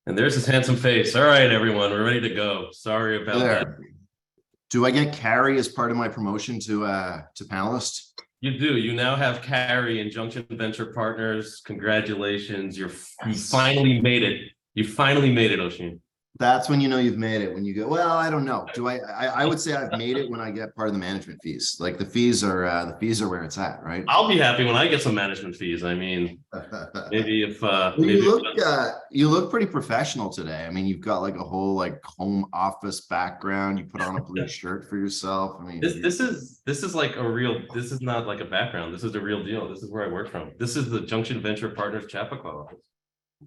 And there's his handsome face. All right, everyone, we're ready to go. Sorry about that. There. Do I get Carrie as part of my promotion to panelist? You do. You now have Carrie in Junction Venture Partners. Congratulations. You finally made it. You finally made it, Oisin. That's when you know you've made it. When you go, well, I don't know. I would say I've made it when I get part of the management fees. Like the fees are where it's at, right? I'll be happy when I get some management fees. I mean, maybe if you look pretty professional today. I mean, you've got like a whole like home office background. You put on a blue shirt for yourself. I mean, this is like a real. This is not like a background. This is the real deal. This is where I work from. This is the Junction Venture Partners Chappaqua office.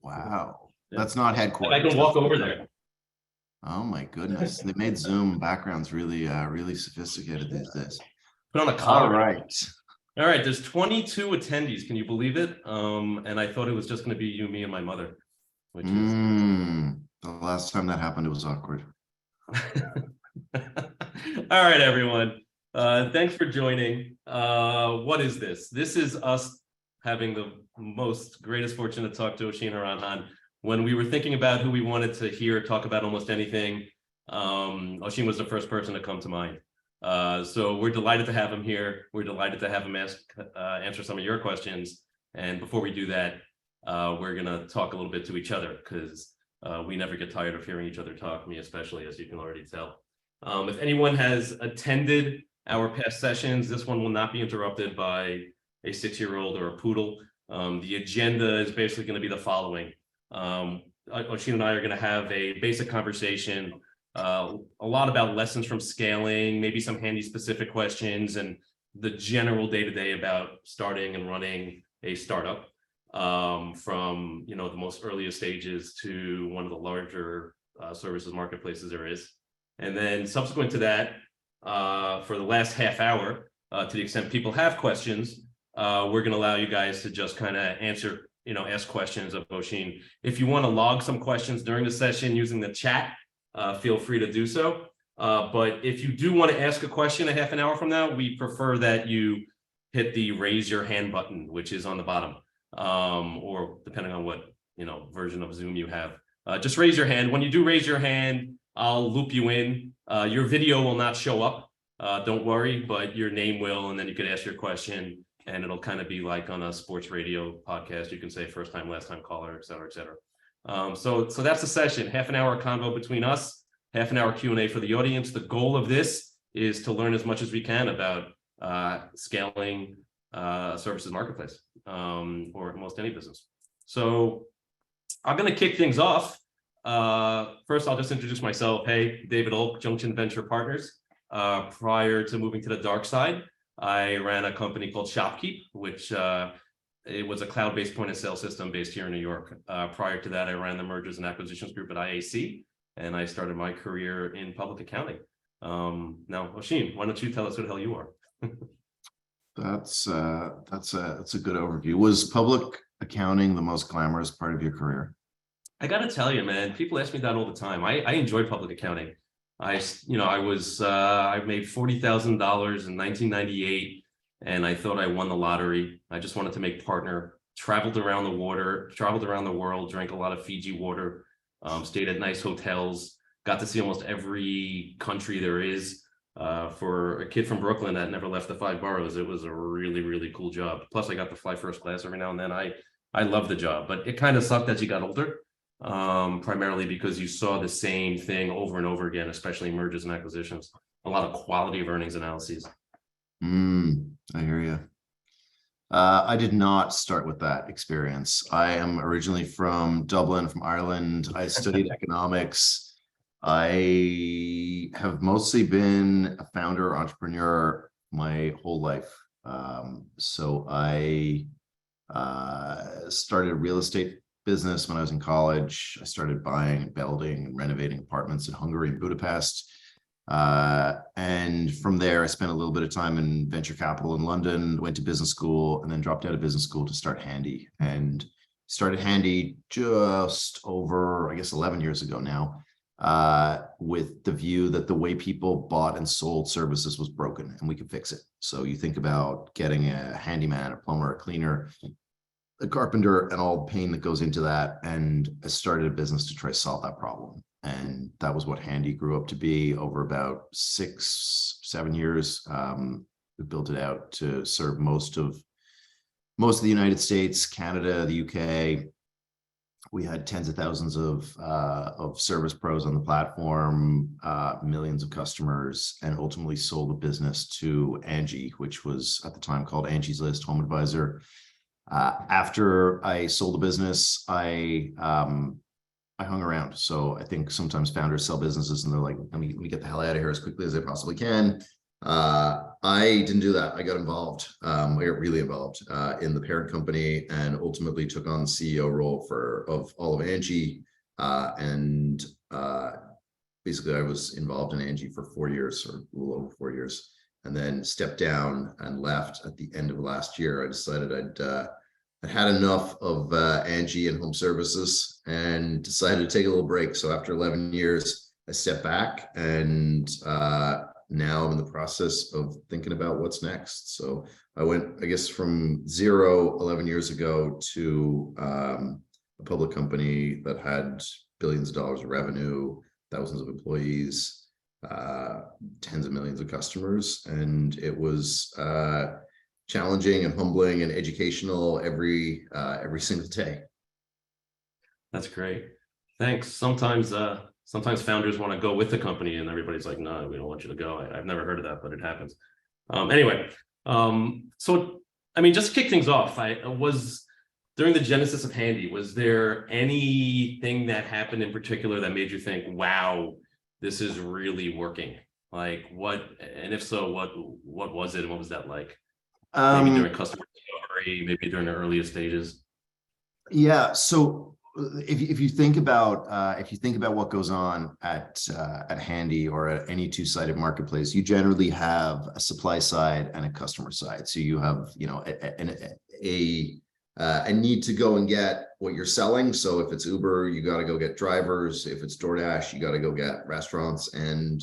Wow, that's not headquarters. I can walk over there. Oh my goodness, they made Zoom backgrounds really sophisticated these days. Put on a collar. All right, there's 22 attendees. Can you believe it? And I thought it was just going to be you, me, and my mother. Which is the last time that happened, it was awkward. All right, everyone. Thanks for joining. What is this? This is us having the greatest fortune to talk to Oisin Hanrahan. When we were thinking about who we wanted to hear talk about almost anything, Oisin was the first person to come to mind. So we're delighted to have him here. We're delighted to have him answer some of your questions. And before we do that, we're going to talk a little bit to each other because we never get tired of hearing each other talk, me especially, as you can already tell. If anyone has attended our past sessions, this one will not be interrupted by a 6-year-old or a poodle. The agenda is basically going to be the following. Oisin and I are going to have a basic conversation, a lot about lessons from scaling, maybe some handy specific questions, and the general day-to-day about starting and running a startup, from the most earliest stages to one of the larger services marketplaces there is. And then subsequent to that, for the last half hour, to the extent people have questions, we're going to allow you guys to just kind of ask questions of Oisin. If you want to log some questions during the session using the chat, feel free to do so. But if you do want to ask a question a half an hour from now, we prefer that you hit the raise your hand button, which is on the bottom, or depending on what version of Zoom you have. Just raise your hand. When you do raise your hand, I'll loop you in. Your video will not show up, don't worry, but your name will, and then you can ask your question. And it'll kind of be like on a sports radio podcast. You can say first time, last time caller, et cetera, et cetera. So that's the session. Half an hour convo between us, half an hour Q&A for the audience. The goal of this is to learn as much as we can about scaling services marketplace, or most any business. So I'm going to kick things off. First, I'll just introduce myself. Hey, David Olk, Junction Venture Partners. Prior to moving to the dark side, I ran a company called Shopkeep, which it was a cloud-based point-of-sale system based here in New York. Prior to that, I ran the mergers and acquisitions group at IAC, and I started my career in public accounting. Now, Oisin, why don't you tell us who the hell you are? That's a good overview. Was public accounting the most glamorous part of your career? I got to tell you, man, people ask me that all the time. I enjoyed public accounting. I made $40,000 in 1998, and I thought I won the lottery. I just wanted to make partner. Traveled around the world, drank a lot of Fiji water, stayed at nice hotels, got to see almost every country there is. For a kid from Brooklyn that never left the 5 boroughs, it was a really, really cool job. Plus, I got to fly first class every now and then. I loved the job, but it kind of sucked as you got older. Primarily because you saw the same thing over and over again, especially mergers and acquisitions, a lot of quality of earnings analyses. I hear you. I did not start with that experience. I am originally from Dublin, from Ireland. I studied economics. I have mostly been a founder, entrepreneur my whole life. So I started a real estate business when I was in college. I started buying and building and renovating apartments in Hungary and Budapest. And from there, I spent a little bit of time in venture capital in London, went to business school, and then dropped out of business school to start Handy. And started Handy just over, I guess, 11 years ago now, with the view that the way people bought and sold services was broken and we could fix it. So you think about getting a handyman, a plumber, a cleaner, a carpenter and all the pain that goes into that, and I started a business to try to solve that problem. And that was what Handy grew up to be over about 6-7 years. We built it out to serve most of the United States, Canada, the UK. We had tens of thousands of service pros on the platform, millions of customers, and ultimately sold the business to ANGI, which was at the time called Angie's List Home Advisor. After I sold the business, I hung around. So I think sometimes founders sell businesses and they're like, let me get the hell out of here as quickly as I possibly can. I didn't do that. I got involved. I got really involved in the parent company, and ultimately took on the CEO role of all of ANGI. And basically I was involved in ANGI for 4 years, or a little over 4 years, and then stepped down and left at the end of last year. I decided I'd had enough of ANGI and home services and decided to take a little break. So after 11 years, I stepped back, and now I'm in the process of thinking about what's next. So I went, I guess, from 0 11 years ago to a public company that had billions of dollars of revenue, thousands of employees, tens of millions of customers. And it was challenging and humbling and educational every single day. That's great. Thanks. Sometimes founders want to go with the company and everybody's like, no, we don't want you to go. I've never heard of that, but it happens. Anyway, so, I mean, just to kick things off, during the genesis of Handy, was there anything that happened in particular that made you think, wow, this is really working? Like what, and if so, what was it? And what was that like? Maybe during customer discovery, maybe during the earliest stages? Yeah. So if you think about what goes on at Handy or at any two-sided marketplace, you generally have a supply side and a customer side. So you have, a need to go and get what you're selling. So if it's Uber, you got to go get drivers. If it's DoorDash, you got to go get restaurants, and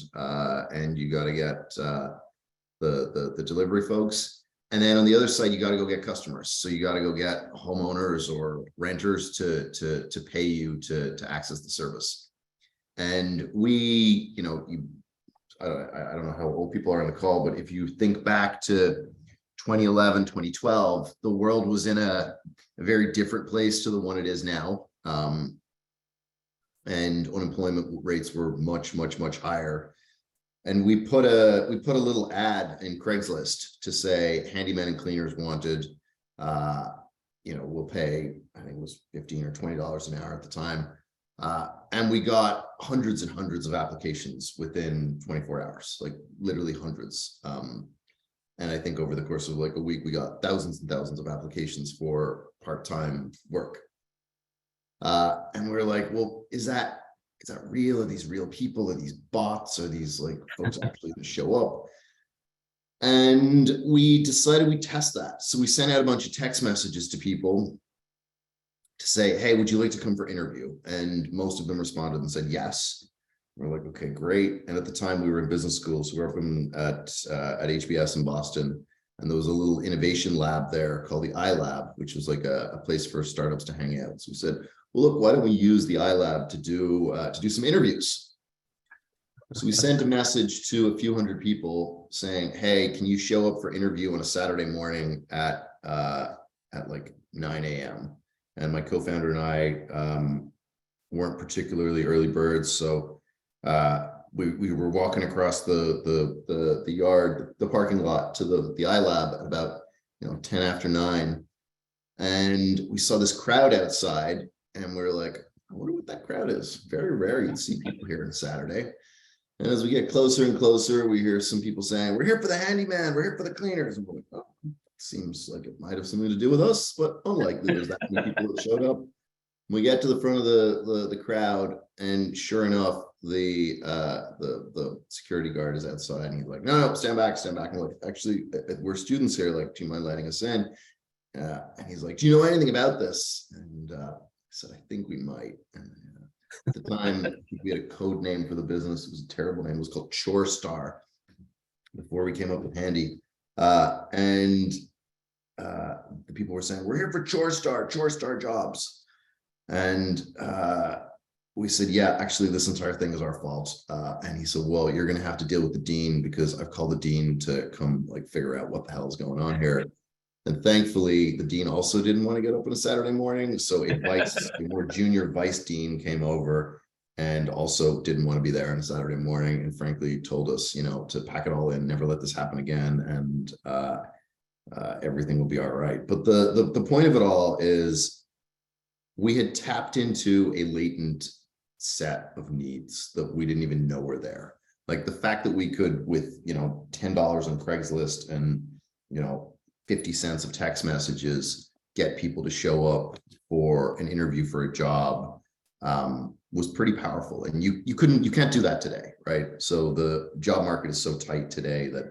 you got to get the delivery folks. And then on the other side, you got to go get customers. So you got to go get homeowners or renters to pay you to access the service. And we, I don't know how old people are on the call, but if you think back to 2011, 2012, the world was in a very different place to the one it is now. And unemployment rates were much, much, much higher. And we put a little ad in Craigslist to say handymen and cleaners wanted. We'll pay, I think it was $15 or $20 an hour at the time. And we got hundreds and hundreds of applications within 24 hours, like literally hundreds. And I think over the course of like a week, we got thousands and thousands of applications for part-time work. And we're like, well, is that real? Are these real people? Are these bots? Are these like folks actually going to show up? And we decided we'd test that. So we sent out a bunch of text messages to people to say, hey, would you like to come for interview? And most of them responded and said yes. We're like, okay, great. And at the time we were in business school. So we were up at HBS in Boston. And there was a little innovation lab there called the iLab, which was like a place for startups to hang out. So we said, well, look, why don't we use the iLab to do some interviews? So we sent a message to a few hundred people saying, hey, can you show up for interview on a Saturday morning at like 9 a.m. And my co-founder and I weren't particularly early birds. So we were walking across the yard, the parking lot to the iLab at about 10 after 9. And we saw this crowd outside. And we're like, I wonder what that crowd is. Very rare you'd see people here on Saturday. And as we get closer and closer, we hear some people saying, we're here for the handyman, we're here for the cleaners. And we're like, oh, seems like it might have something to do with us, but unlikely there's that many people that showed up. We get to the front of the crowd, and sure enough, the security guard is outside, and he's like, no, stand back. And we're like, actually, we're students here. Like, do you mind letting us in? And he's like, do you know anything about this? And said, I think we might. And at the time, we had a code name for the business. It was a terrible name. It was called Chore Star before we came up with Handy. And the people were saying, we're here for chore star jobs. And we said, yeah, actually, this entire thing is our fault. And he said, well, you're going to have to deal with the dean, because I've called the dean to come like figure out what the hell is going on here. And thankfully, the dean also didn't want to get up on a Saturday morning. So a more junior vice dean came over and also didn't want to be there on a Saturday morning. And frankly, told us, to pack it all in, never let this happen again. And everything will be all right. But the point of it all is we had tapped into a latent set of needs that we didn't even know were there. Like the fact that we could, with, $10 on Craigslist and, 50 cents of text messages, get people to show up for an interview for a job, was pretty powerful. And you can't do that today, right? So the job market is so tight today that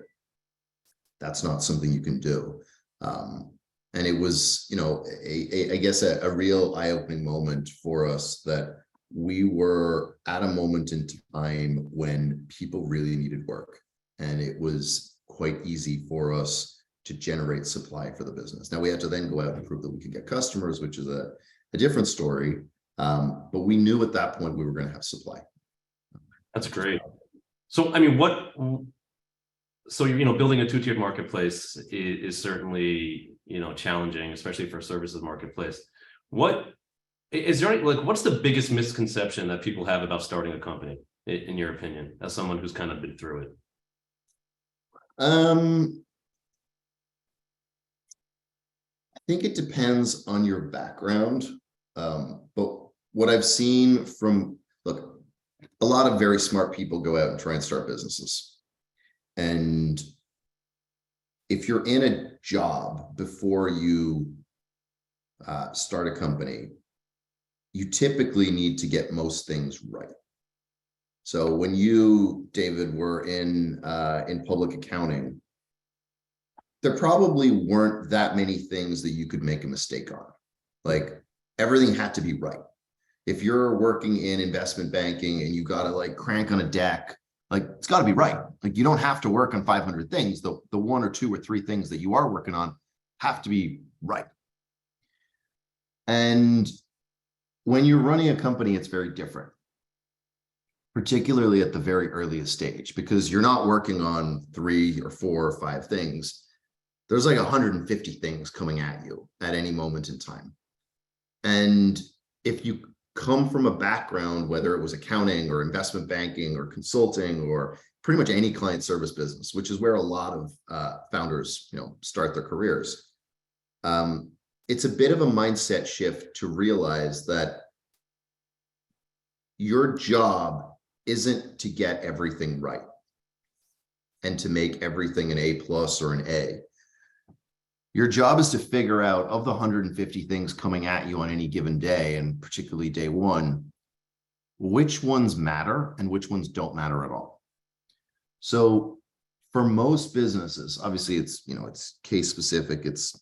that's not something you can do. And it was, I guess a real eye-opening moment for us that we were at a moment in time when people really needed work. And it was quite easy for us to generate supply for the business. Now we had to then go out and prove that we could get customers, which is a different story. But we knew at that point we were going to have supply. That's great. So, building a two-tiered marketplace is certainly, challenging, especially for a services marketplace. What is there any, what's the biggest misconception that people have about starting a company, in your opinion, as someone who's kind of been through it? I think it depends on your background. But what I've seen look, a lot of very smart people go out and try and start businesses. And if you're in a job before you start a company, you typically need to get most things right. So when you, David, were in public accounting, there probably weren't that many things that you could make a mistake on. Like everything had to be right. If you're working in investment banking and you got to crank on a deck, it's got to be right. You don't have to work on 500 things. The one or two or three things that you are working on have to be right. And when you're running a company, it's very different, particularly at the very earliest stage, because you're not working on 3 or 4 or 5 things. There's 150 things coming at you at any moment in time. And if you come from a background, whether it was accounting or investment banking or consulting or pretty much any client service business, which is where a lot of founders, start their careers, it's a bit of a mindset shift to realize that your job isn't to get everything right and to make everything an A+ or an A. Your job is to figure out, of the 150 things coming at you on any given day, and particularly day one, which ones matter and which ones don't matter at all. So for most businesses, obviously it's case specific, it's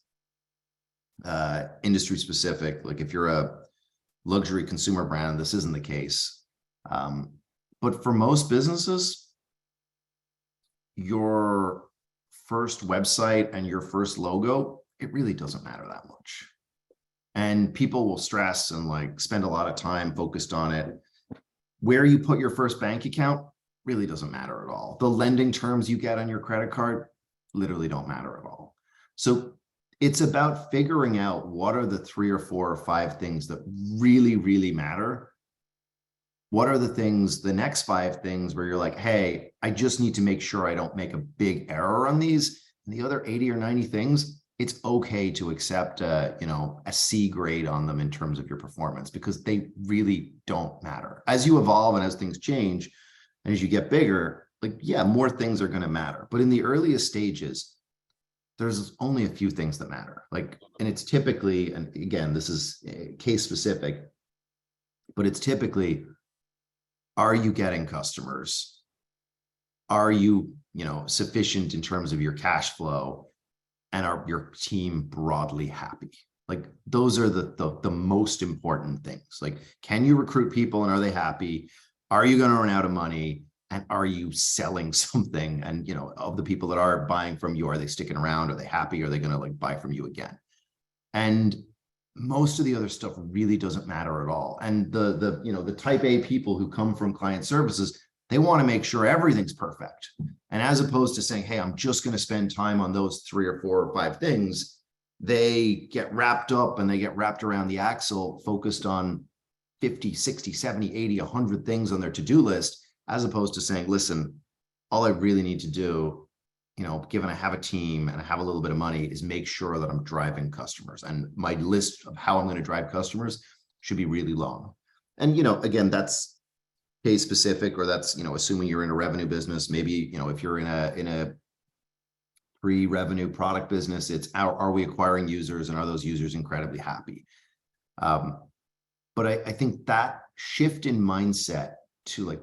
industry specific. If you're a luxury consumer brand, this isn't the case. But for most businesses, your first website and your first logo, it really doesn't matter that much. And people will stress and spend a lot of time focused on it. Where you put your first bank account really doesn't matter at all. The lending terms you get on your credit card literally don't matter at all. So it's about figuring out what are the 3 or 4 or 5 things that really, really matter. What are the next 5 things where you're hey, I just need to make sure I don't make a big error on these. And the other 80 or 90 things, it's okay to accept a C grade on them in terms of your performance, because they really don't matter. As you evolve and as things change, and as you get bigger, more things are going to matter. But in the earliest stages, there's only a few things that matter. And it's typically, and again, this is case specific, but it's typically, are you getting customers? Are you, sufficient in terms of your cash flow? And are your team broadly happy? Those are the most important things. Can you recruit people and are they happy? Are you going to run out of money? And are you selling something? And, of the people that are buying from you, are they sticking around? Are they happy? Are they going to like buy from you again? And most of the other stuff really doesn't matter at all. And the type A people who come from client services, they want to make sure everything's perfect. And as opposed to saying, hey, I'm just going to spend time on those 3 or 4 or 5 things, they get wrapped up and they get wrapped around the axle, focused on 50, 60, 70, 80, 100 things on their to-do list, as opposed to saying, listen, all I really need to do, given I have a team and I have a little bit of money, is make sure that I'm driving customers. And my list of how I'm going to drive customers should be really long. And, again, that's case specific, or that's, assuming you're in a revenue business. Maybe, if you're in a pre-revenue product business, it's are we acquiring users, and are those users incredibly happy? But I think that shift in mindset to like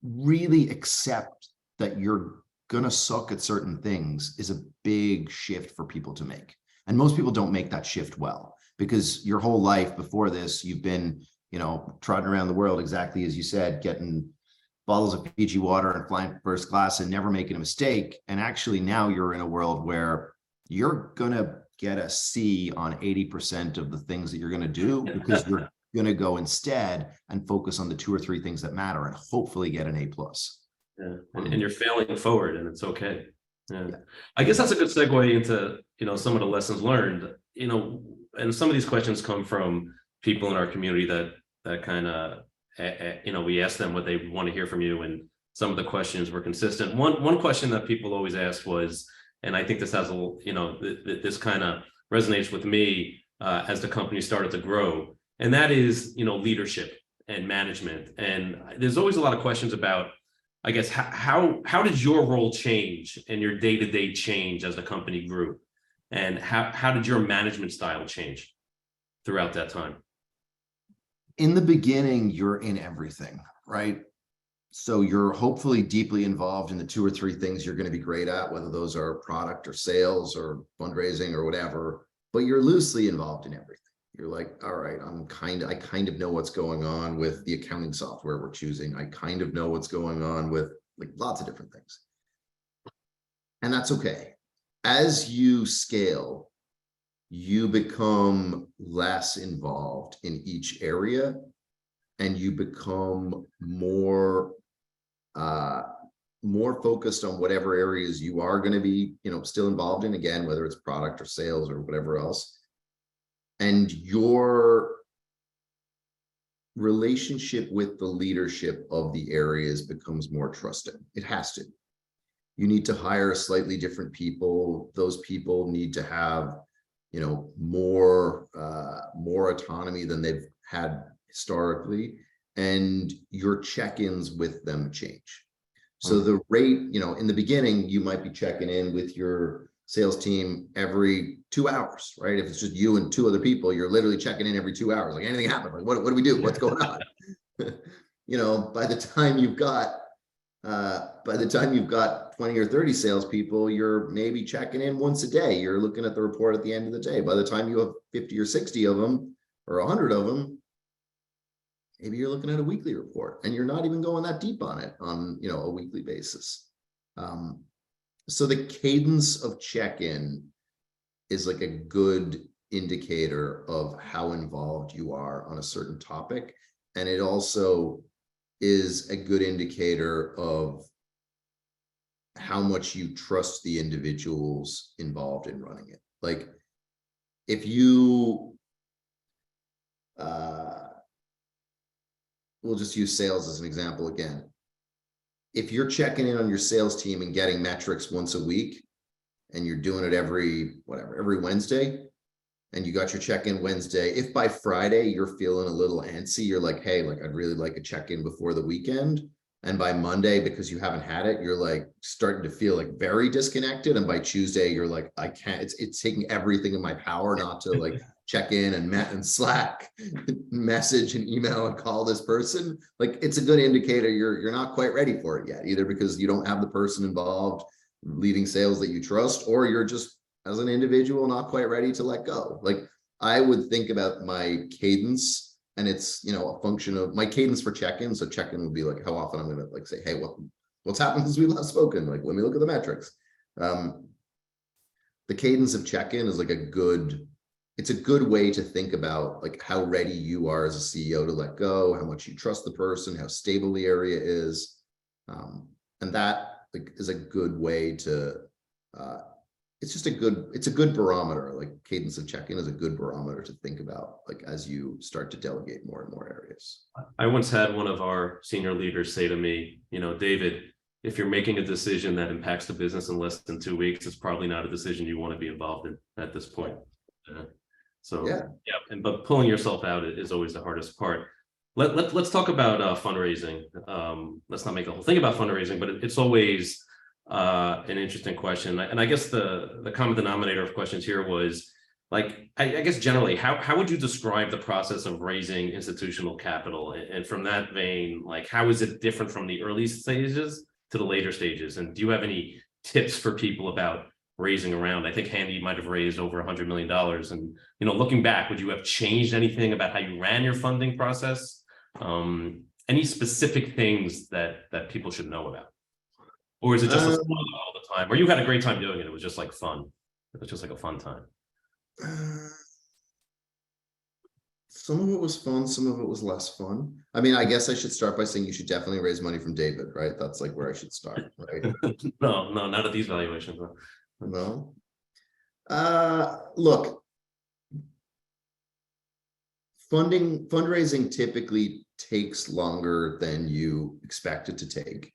really accept that you're gonna suck at certain things is a big shift for people to make. And most people don't make that shift well, because your whole life before this, you've been, trotting around the world, exactly as you said, getting bottles of Fiji water and flying first class and never making a mistake. And actually now you're in a world where you're gonna get a C on 80% of the things that you're gonna do, because you're gonna go instead and focus on the 2 or 3 things that matter and hopefully get an A+. Yeah. And you're failing forward, and it's okay. Yeah. I guess that's a good segue into, some of the lessons learned, and some of these questions come from people in our community that kind of, we ask them what they want to hear from you. And some of the questions were consistent. One question that people always asked was, and I think this has this kind of resonates with me as the company started to grow. And that is, leadership and management. And there's always a lot of questions about, I guess, how did your role change and your day-to-day change as the company grew? And how did your management style change throughout that time? In the beginning, you're in everything, right? So you're hopefully deeply involved in the 2 or 3 things you're going to be great at, whether those are product or sales or fundraising or whatever, but you're loosely involved in everything. You're like, all right, I kind of know what's going on with the accounting software we're choosing. I kind of know what's going on with like lots of different things. And that's okay. As you scale, you become less involved in each area, and you become more focused on whatever areas you are going to be, still involved in, again, whether it's product or sales or whatever else. And your relationship with the leadership of the areas becomes more trusting. It has to. You need to hire slightly different people. Those people need to have, more autonomy than they've had historically, and your check-ins with them change. So the rate, in the beginning, you might be checking in with your sales team every 2 hours, right? If it's just you and 2 other people, you're literally checking in every 2 hours. Like, anything happened? Like, what do we do? What's going on? By the time you've got 20 or 30 salespeople, you're maybe checking in once a day. You're looking at the report at the end of the day. By the time you have 50 or 60 of them, or 100 of them, maybe you're looking at a weekly report, and you're not even going that deep on it on, a weekly basis. So the cadence of check-in is like a good indicator of how involved you are on a certain topic. And it also is a good indicator of how much you trust the individuals involved in running it. Like, if you, we'll just use sales as an example again. If you're checking in on your sales team and getting metrics once a week, and you're doing it every Wednesday, and you got your check-in Wednesday, if by Friday you're feeling a little antsy, you're like, hey, like, I'd really like a check-in before the weekend. And by Monday, because you haven't had it, you're like starting to feel like very disconnected. And by Tuesday, you're like, I can't, it's taking everything in my power not to like check in and Slack, message and email and call this person. Like, it's a good indicator you're not quite ready for it yet, either because you don't have the person involved leading sales that you trust, or you're just, as an individual, not quite ready to let go. Like, I would think about my cadence, and it's, a function of my cadence for check-in. So check-in would be like how often I'm going to like say, hey, What's happened since we last spoken? Like, let me look at the metrics. The cadence of check-in is like it's a good way to think about like how ready you are as a CEO to let go, how much you trust the person, how stable the area is. And that like is a good way to, it's a good barometer. Like cadence of check-in is a good barometer to think about, like as you start to delegate more and more areas. I once had one of our senior leaders say to me, David, if you're making a decision that impacts the business in less than 2 weeks, it's probably not a decision you want to be involved in at this point. But pulling yourself out is always the hardest part. Let's talk about fundraising. Let's not make a whole thing about fundraising, but it's always an interesting question. And I guess the common denominator of questions here was like, I guess generally, how would you describe the process of raising institutional capital? And from that vein, like, how is it different from the early stages to the later stages? And do you have any tips for people about raising around? I think Handy might have raised over $100 million. And, looking back, would you have changed anything about how you ran your funding process? Any specific things that people should know about? Or is it just all the time? Or you had a great time doing it? It was just like fun. It was just like a fun time. Some of it was fun, some of it was less fun. I mean, I guess I should start by saying you should definitely raise money from David, right? That's like where I should start, right? No, not at these valuations. No. Look, fundraising typically takes longer than you expect it to take.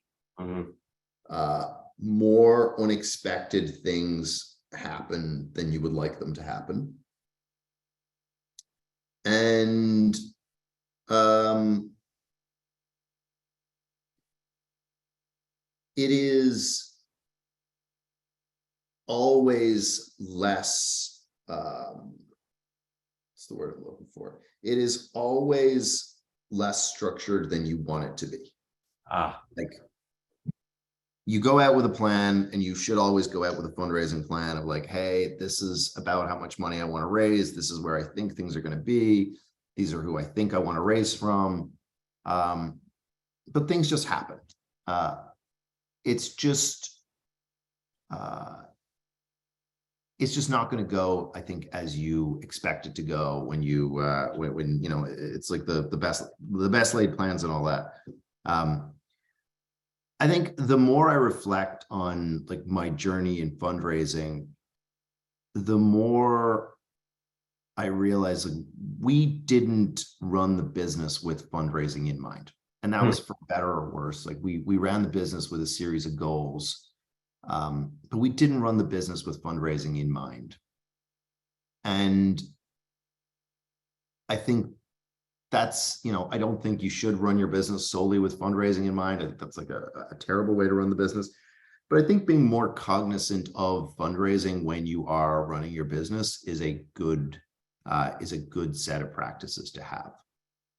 More unexpected things happen than you would like them to happen. And it is always less, what's the word I'm looking for? It is always less structured than you want it to be. Like, you go out with a plan, and you should always go out with a fundraising plan of like, hey, this is about how much money I want to raise. This is where I think things are going to be. These are who I think I want to raise from. But things just happen. It's just not going to go, I think, as you expect it to go when you it's like the best laid plans and all that. I think the more I reflect on like my journey in fundraising, the more I realize like we didn't run the business with fundraising in mind. And that was for better or worse. Like we ran the business with a series of goals, but we didn't run the business with fundraising in mind. And I think that's, I don't think you should run your business solely with fundraising in mind. I think that's like a terrible way to run the business. But I think being more cognizant of fundraising when you are running your business is a good set of practices to have.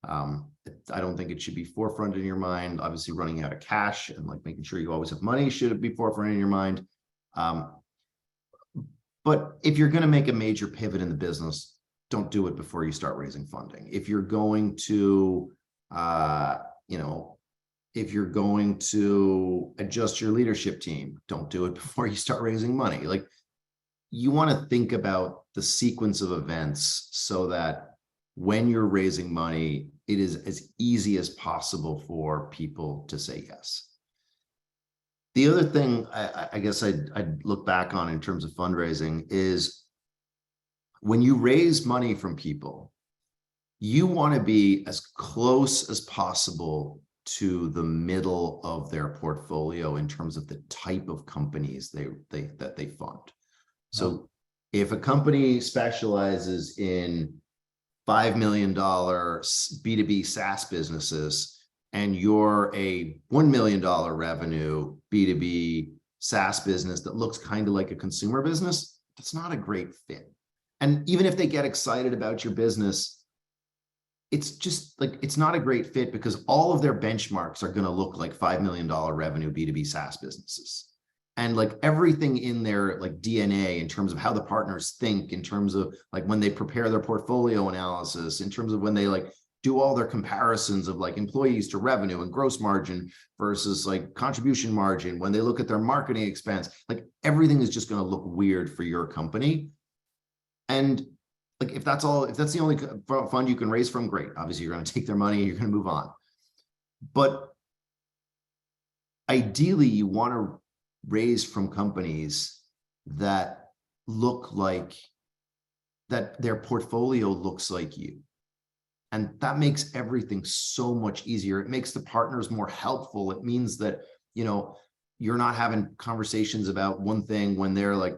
I don't think it should be forefront in your mind. Obviously, running out of cash and like making sure you always have money should be forefront in your mind. But if you're going to make a major pivot in the business, don't do it before you start raising funding. If you're going to, if you're going to adjust your leadership team, don't do it before you start raising money. Like, you want to think about the sequence of events so that when you're raising money, it is as easy as possible for people to say yes. The other thing I guess I'd look back on in terms of fundraising is when you raise money from people, you want to be as close as possible to the middle of their portfolio in terms of the type of companies that they fund. So if a company specializes in $5 million B2B SaaS businesses, and you're a $1 million revenue B2B SaaS business that looks kind of like a consumer business, that's not a great fit. And even if they get excited about your business, it's just like, it's not a great fit because all of their benchmarks are going to look like $5 million revenue B2B SaaS businesses. And like everything in their like DNA in terms of how the partners think, in terms of like when they prepare their portfolio analysis, in terms of when they like do all their comparisons of like employees to revenue and gross margin versus like contribution margin, when they look at their marketing expense, like everything is just going to look weird for your company. And like, if that's the only fund you can raise from, great. Obviously, you're going to take their money, you're going to move on. But ideally, you want to raise from companies that look like, that their portfolio looks like you. And that makes everything so much easier. It makes the partners more helpful. It means that, you know, you're not having conversations about one thing when they're like,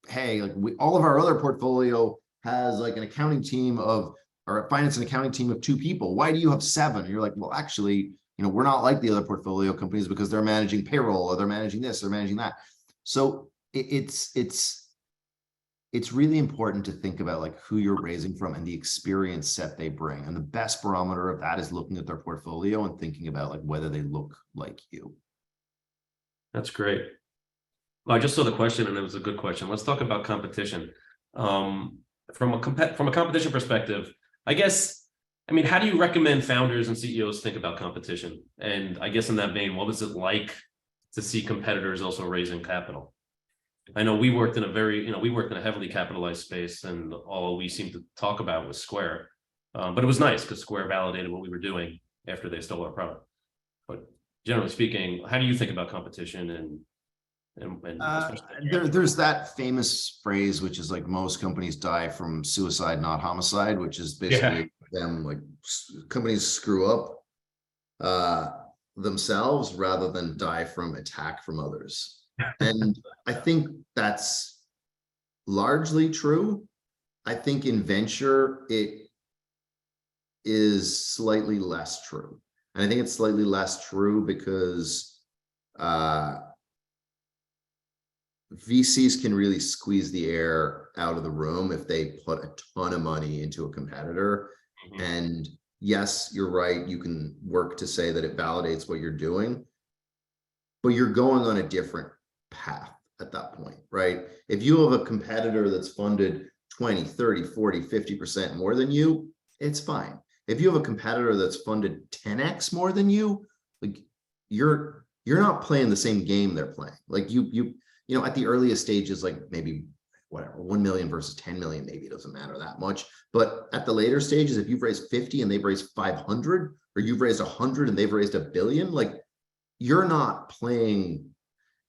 hey, like all of our other portfolio has like an accounting team of, or a finance and accounting team of 2 people. Why do you have 7? And you're like, well, actually, you know, we're not like the other portfolio companies because they're managing payroll, or they're managing this, they're managing that. So it's really important to think about like who you're raising from and the experience set they bring. And the best barometer of that is looking at their portfolio and thinking about like whether they look like you. That's great. Well, I just saw the question and it was a good question. Let's talk about competition. From a competition perspective, I guess, I mean, how do you recommend founders and CEOs think about competition? And I guess in that vein, what was it like to see competitors also raising capital? I know we worked in a heavily capitalized space, and all we seemed to talk about was Square. But it was nice because Square validated what we were doing after they stole our product. But generally speaking, how do you think about competition and there's that famous phrase, which is like, most companies die from suicide, not homicide, which is basically them like companies screw up themselves rather than die from attack from others. And I think that's largely true. I think in venture, it is slightly less true. And I think it's slightly less true because VCs can really squeeze the air out of the room if they put a ton of money into a competitor. Mm-hmm. And yes, you're right. You can work to say that it validates what you're doing, but you're going on a different path at that point, right? If you have a competitor that's funded 20, 30, 40, 50% more than you, it's fine. If you have a competitor that's funded 10x more than you, like you're not playing the same game they're playing. Like you know, at the earliest stages, like maybe whatever, 1 million versus 10 million, maybe it doesn't matter that much. But at the later stages, if you've raised 50 and they've raised 500, or you've raised 100 and they've raised $1 billion, like you're not playing,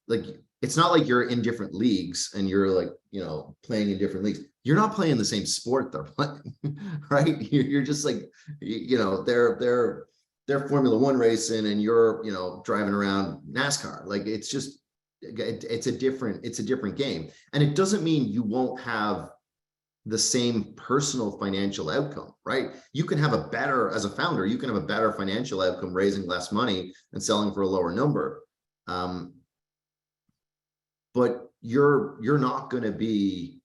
like, it's not like you're in different leagues and you're like, you know, playing in different leagues. You're not playing the same sport they're playing, right? You're just like, you know, they're Formula One racing and you're, you know, driving around NASCAR. Like, it's just, it's a different game. And it doesn't mean you won't have the same personal financial outcome, right? You can have a better, as a founder, you can have a better financial outcome raising less money and selling for a lower number. But you're not going to be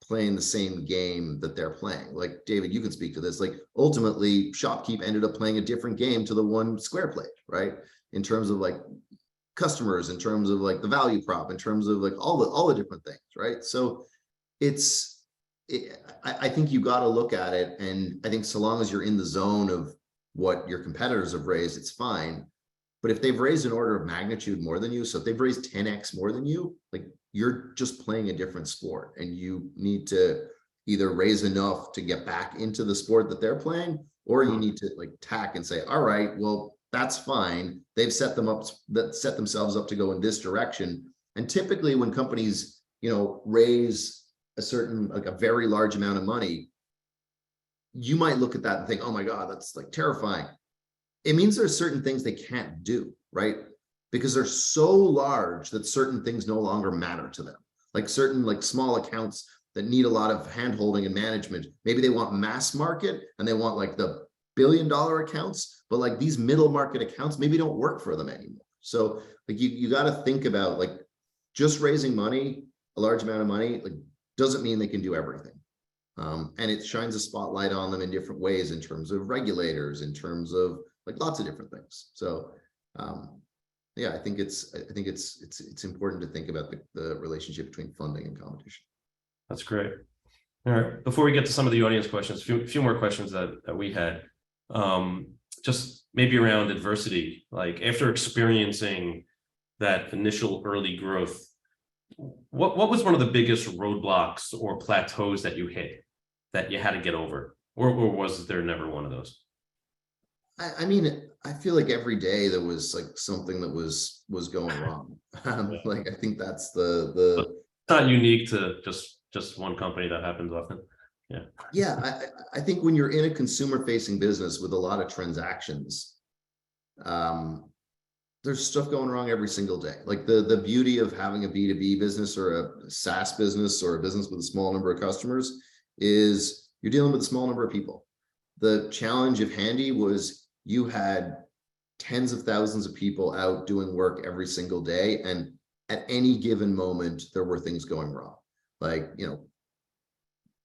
playing the same game that they're playing. Like, David, you can speak to this. Like, ultimately, Shopkeep ended up playing a different game to the one Square played, right? In terms of like customers, in terms of like the value prop, in terms of like all the different things, right? So I think you got to look at it, and I think so long as you're in the zone of what your competitors have raised, it's fine. But if they've raised an order of magnitude more than you, so if they've raised 10x more than you, like, you're just playing a different sport, and you need to either raise enough to get back into the sport that they're playing, or you need to like tack and say, all right, well, that's fine. They've set themselves up to go in this direction. And typically when companies, you know, raise a certain, like a very large amount of money, you might look at that and think, oh my God, that's like terrifying. It means there's certain things they can't do, right? Because they're so large that certain things no longer matter to them. Like certain like small accounts that need a lot of hand-holding and management. Maybe they want mass market and they want like the billion-dollar accounts, but like these middle market accounts maybe don't work for them anymore. So like you got to think about like just raising money, a large amount of money, like doesn't mean they can do everything. And it shines a spotlight on them in different ways in terms of regulators, in terms of like lots of different things. So yeah, I think it's important to think about the relationship between funding and competition. That's great. All right. Before we get to some of the audience questions, few more questions that we had. Just maybe around adversity, like after experiencing that initial early growth, what was one of the biggest roadblocks or plateaus that you hit that you had to get over? Or was there never one of those? I mean, I feel like every day there was like something that was going wrong. Like I think that's the It's not unique to just one company. That happens often. Yeah. Yeah, I think when you're in a consumer facing business with a lot of transactions, there's stuff going wrong every single day. Like the beauty of having a B2B business or a SaaS business or a business with a small number of customers is you're dealing with a small number of people. The challenge of Handy was you had tens of thousands of people out doing work every single day, and at any given moment there were things going wrong. Like, you know,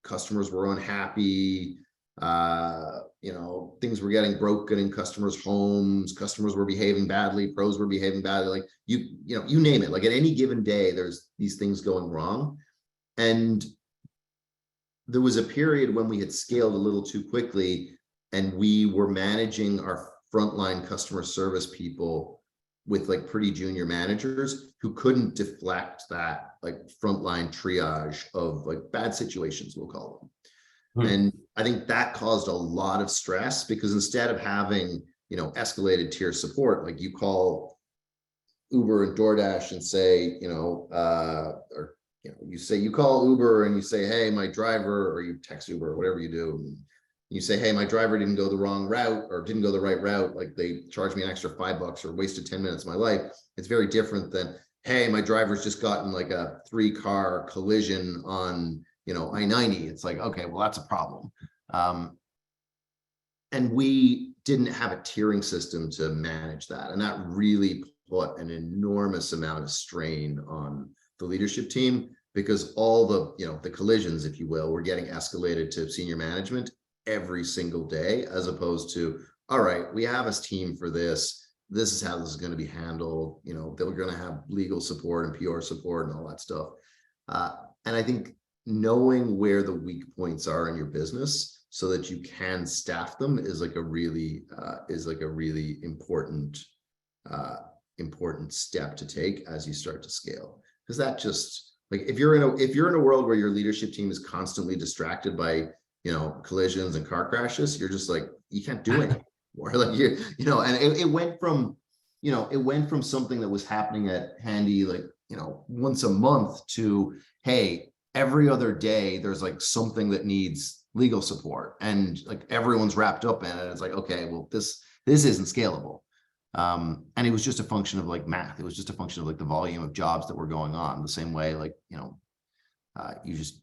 customers were unhappy, you know, things were getting broken in customers' homes, customers were behaving badly, pros were behaving badly, like you know, you name it. Like at any given day there's these things going wrong. And there was a period when we had scaled a little too quickly and we were managing our frontline customer service people with like pretty junior managers who couldn't deflect that like frontline triage of like bad situations, we'll call them. And I think that caused a lot of stress because instead of having, you know, escalated tier support, like you call Uber and DoorDash and say, you know, or, you know, you call Uber and you say, hey, my driver, or you text Uber or whatever you do. And you say, hey, my driver didn't go the wrong route or didn't go the right route. Like they charged me an extra $5 or wasted 10 minutes of my life. It's very different than, hey, my driver's just gotten like a 3-car collision on, you know, I-90. It's like, okay, well, that's a problem. And we didn't have a tiering system to manage that. And that really put an enormous amount of strain on the leadership team because all the, you know, the collisions, if you will, were getting escalated to senior management every single day, as opposed to, all right, we have a team for this. This is how this is going to be handled. You know, they're going to have legal support and PR support and all that stuff. And I think knowing where the weak points are in your business so that you can staff them is like a really important step to take as you start to scale. Because that just, like, if you're in a world where your leadership team is constantly distracted by, you know, collisions and car crashes, you're just like, you can't do anything more. Like you know, and it went from, you know, it went from something that was happening at Handy, like, you know, once a month to, hey, every other day there's like something that needs legal support and like everyone's wrapped up in it. It's like, okay, well, this isn't scalable. And it was just a function of like math. It was just a function of like the volume of jobs that were going on. The same way, like, you know, you're just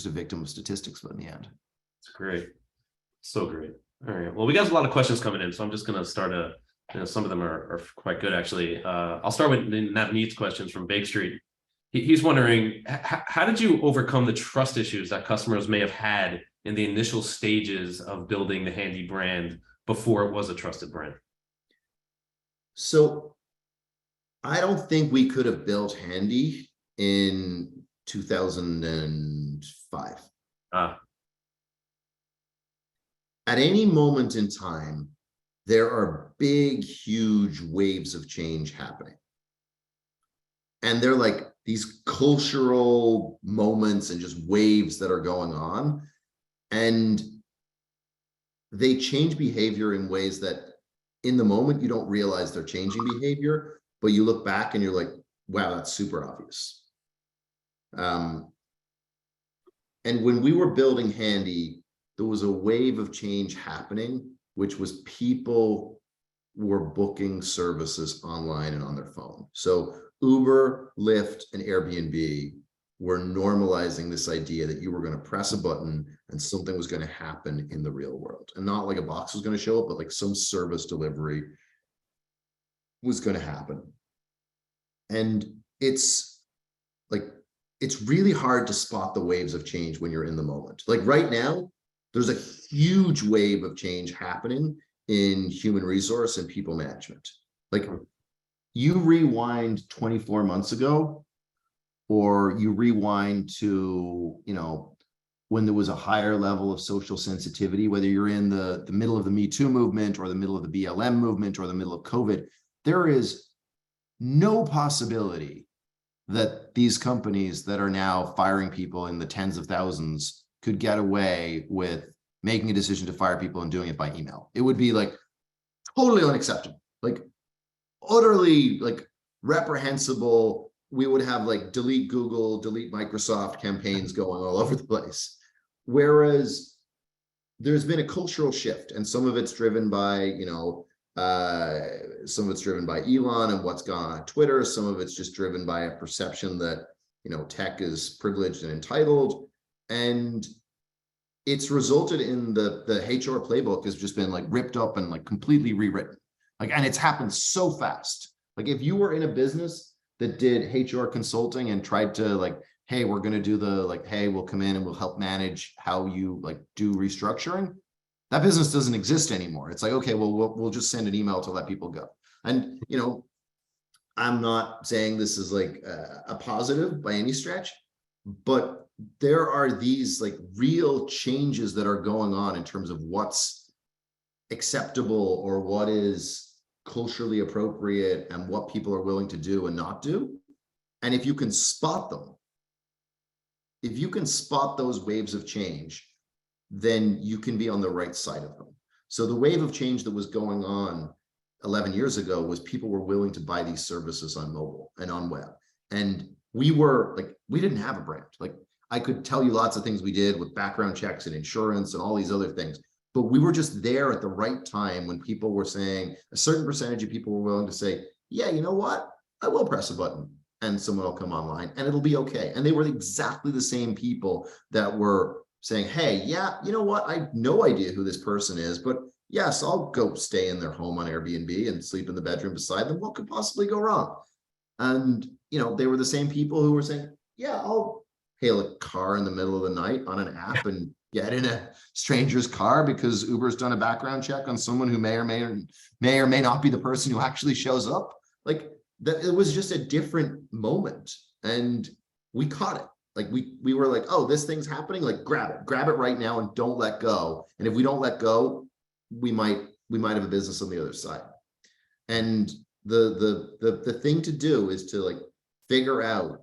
a victim of statistics, but in the end. It's great. So great. All right. Well, we got a lot of questions coming in, so I'm just going to start you know, some of them are quite good, actually. I'll start with Navneet's questions from Bake Street. He's wondering, how did you overcome the trust issues that customers may have had in the initial stages of building the Handy brand before it was a trusted brand? So I don't think we could have built Handy in 2005. At any moment in time, there are big, huge waves of change happening. And they're like these cultural moments and just waves that are going on. And they change behavior in ways that in the moment, you don't realize they're changing behavior, but you look back and you're like, wow, that's super obvious. And when we were building Handy, there was a wave of change happening, which was people were booking services online and on their phone. So Uber, Lyft, and Airbnb were normalizing this idea that you were going to press a button and something was going to happen in the real world. And not like a box was going to show up, but like some service delivery was going to happen. And it's like, it's really hard to spot the waves of change when you're in the moment. Like right now, there's a huge wave of change happening in human resource and people management. Like you rewind 24 months ago, or you rewind to, you know, when there was a higher level of social sensitivity, whether you're in the middle of the Me Too movement or the middle of the BLM movement or the middle of COVID, there is no possibility that these companies that are now firing people in the tens of thousands could get away with making a decision to fire people and doing it by email. It would be like totally unacceptable, like utterly like reprehensible. We would have like delete Google, delete Microsoft campaigns going all over the place. Whereas there's been a cultural shift, and some of it's driven by, some of it's driven by Elon and what's gone on Twitter. Some of it's just driven by a perception that, tech is privileged and entitled. And it's resulted in the HR playbook has just been like ripped up and like completely rewritten. Like, and it's happened so fast. Like if you were in a business that did HR consulting and tried to like, hey, we're going to do hey, we'll come in and we'll help manage how you like do restructuring. That business doesn't exist anymore. It's like, okay, well, we'll just send an email to let people go. And, I'm not saying this is like a positive by any stretch, but there are these like real changes that are going on in terms of what's acceptable or what is culturally appropriate and what people are willing to do and not do. And if you can spot them, if you can spot those waves of change, then you can be on the right side of them. So the wave of change that was going on 11 years ago was people were willing to buy these services on mobile and on web. And we were like, we didn't have a brand. Like I could tell you lots of things we did with background checks and insurance and all these other things, but we were just there at the right time when people were saying, a certain percentage of people were willing to say, yeah, you know what? I will press a button and someone will come online and it'll be okay. And they were exactly the same people that were saying, hey, yeah, you know what? I have no idea who this person is, but yes, I'll go stay in their home on Airbnb and sleep in the bedroom beside them. What could possibly go wrong? And, they were the same people who were saying, yeah, I'll hail a car in the middle of the night on an app and get in a stranger's car because Uber's done a background check on someone who may or may not be the person who actually shows up. Like that, it was just a different moment and we caught it. Like we were like, oh, this thing's happening, like grab it right now and don't let go. And if we don't let go, we might have a business on the other side. And the thing to do is to like figure out,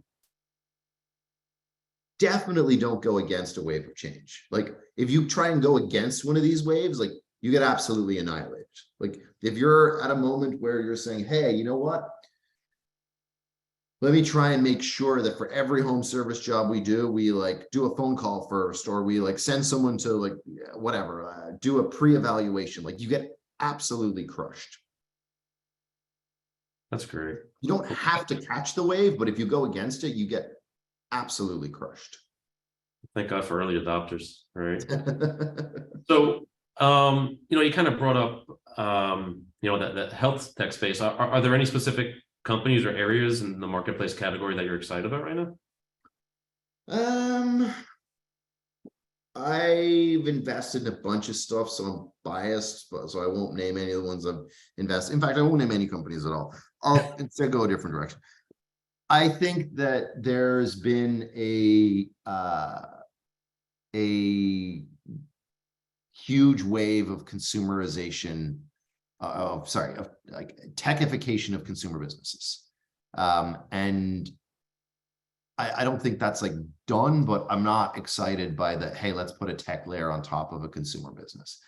definitely don't go against a wave of change. Like if you try and go against one of these waves, like you get absolutely annihilated. Like if you're at a moment where you're saying, hey, you know what? Let me try and make sure that for every home service job we do, we like do a phone call first, or we like send someone to like whatever, do a pre-evaluation. Like you get absolutely crushed. That's great. You don't have to catch the wave, but if you go against it, you get absolutely crushed. Thank God for early adopters, right? So, you kind of brought up, that health tech space. Are there any specific companies or areas in the marketplace category that you're excited about right now? I've invested in a bunch of stuff, so I'm biased, so I won't name any of the ones I've invested. In fact, I won't name any companies at all. I'll instead go a different direction. I think that there's been a huge wave of consumerization, of like techification of consumer businesses. And I don't think that's like done, but I'm not excited by the, hey, let's put a tech layer on top of a consumer business.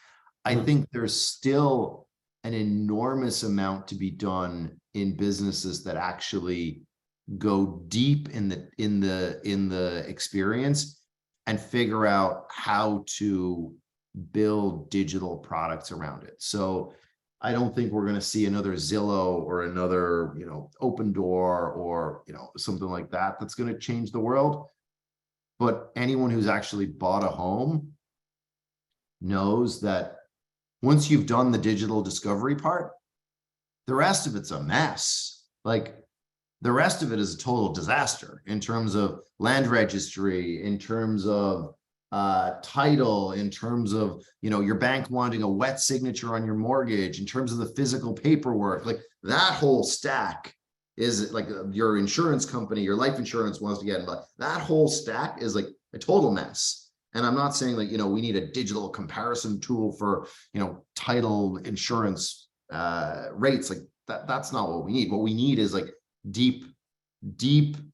I think there's still an enormous amount to be done in businesses that actually go deep in the experience and figure out how to build digital products around it. So I don't think we're going to see another Zillow or another, Open Door or, something like that that's going to change the world. But anyone who's actually bought a home knows that once you've done the digital discovery part, the rest of it's a mess. Like the rest of it is a total disaster in terms of land registry, in terms of title, in terms of, your bank wanting a wet signature on your mortgage, in terms of the physical paperwork. Like that whole stack is like your insurance company, your life insurance wants to get involved. That whole stack is like a total mess. And I'm not saying that, we need a digital comparison tool for, title insurance rates. Like that's not what we need. What we need is like deep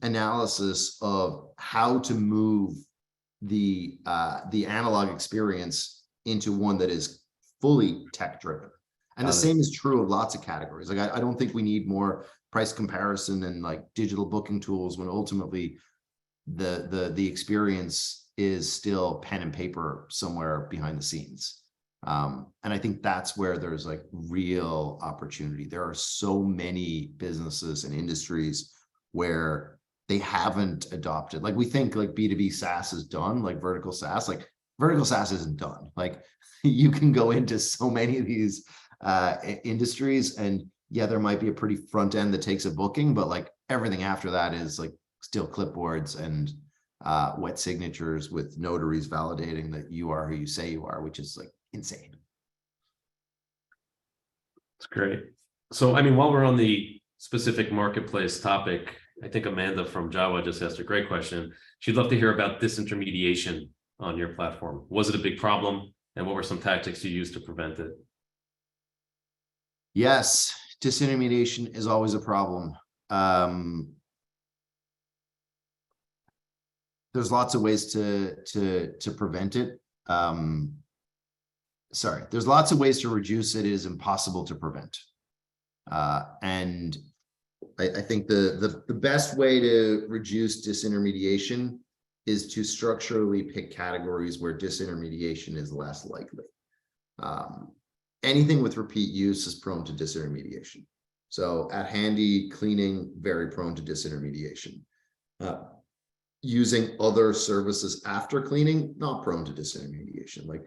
analysis of how to move the analog experience into one that is fully tech driven. And the same is true of lots of categories. Like I don't think we need more price comparison and like digital booking tools when ultimately the experience is still pen and paper somewhere behind the scenes. And I think that's where there's like real opportunity. There are so many businesses and industries where they haven't adopted. Like we think like B2B SaaS is done, like vertical SaaS. Like vertical SaaS isn't done. Like you can go into so many of these industries, and yeah, there might be a pretty front end that takes a booking, but like everything after that is like still clipboards and wet signatures with notaries validating that you are who you say you are, which is like insane. It's great. So, I mean, while we're on the specific marketplace topic, I think Amanda from Java just asked a great question. She'd love to hear about disintermediation on your platform. Was it a big problem? And what were some tactics you used to prevent it? Yes, disintermediation is always a problem. There's lots of ways to prevent it. There's lots of ways to reduce it. It is impossible to prevent. And I think the best way to reduce disintermediation is to structurally pick categories where disintermediation is less likely. Anything with repeat use is prone to disintermediation. So at handy, cleaning, very prone to disintermediation. Using other services after cleaning, not prone to disintermediation. Like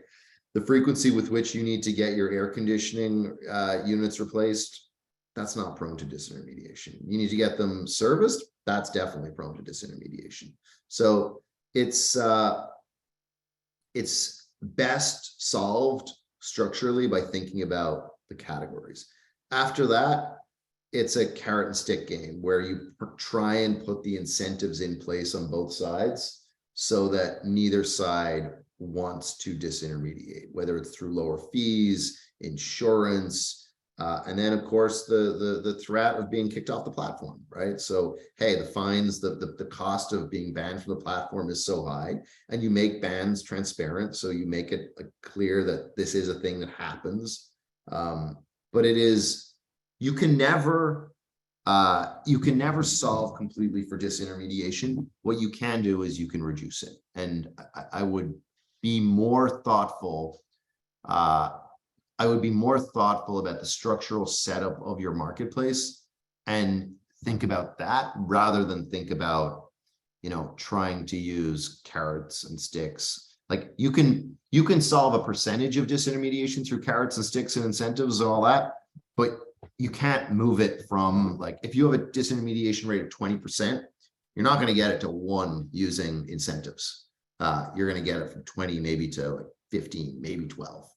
the frequency with which you need to get your air conditioning units replaced, that's not prone to disintermediation. You need to get them serviced, that's definitely prone to disintermediation. So it's best solved structurally by thinking about the categories. After that, it's a carrot and stick game where you try and put the incentives in place on both sides so that neither side wants to disintermediate, whether it's through lower fees, insurance, and then of course the threat of being kicked off the platform, right? So hey, the fines, the cost of being banned from the platform is so high, and you make bans transparent, so you make it clear that this is a thing that happens. But it is, you can never solve completely for disintermediation. What you can do is you can reduce it, and I would be more thoughtful. I would be more thoughtful about the structural setup of your marketplace and think about that rather than think about, trying to use carrots and sticks. Like you can solve a percentage of disintermediation through carrots and sticks and incentives and all that, but you can't move it from, like, if you have a disintermediation rate of 20%, you're not going to get it to 1 using incentives. You're going to get it from 20 maybe to like 15, maybe 12.